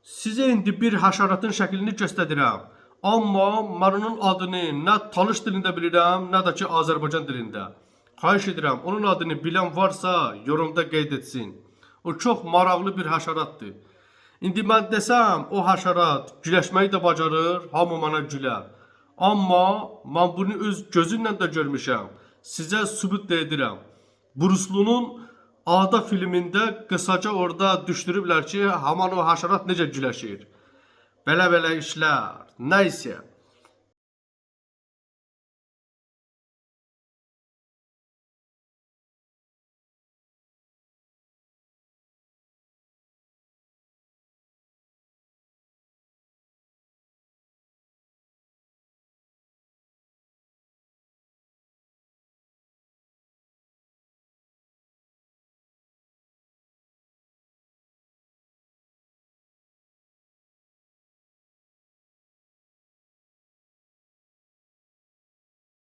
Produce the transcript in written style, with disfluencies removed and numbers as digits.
Sizə indi bir həşəratın şəklini göstərirəm. Amma mən onun adını nə talış dilində bilirəm, nə də ki Azərbaycan dilində. Xahiş edirəm, onun adını bilən varsa yorumda qeyd etsin. O çox maraqlı bir həşəratdır. İndi mən desəm, o həşərat güləşməyi də bacarır, hamı mənə gülər. Amma mən bunu öz gözümlə də görmüşəm. Sizə sübut da edirəm. Bruslunun Ada filmində qısaca orada düşdürüblər ki, haman o həşərat necə güləşir. Belə-belə işlər. Nəysə.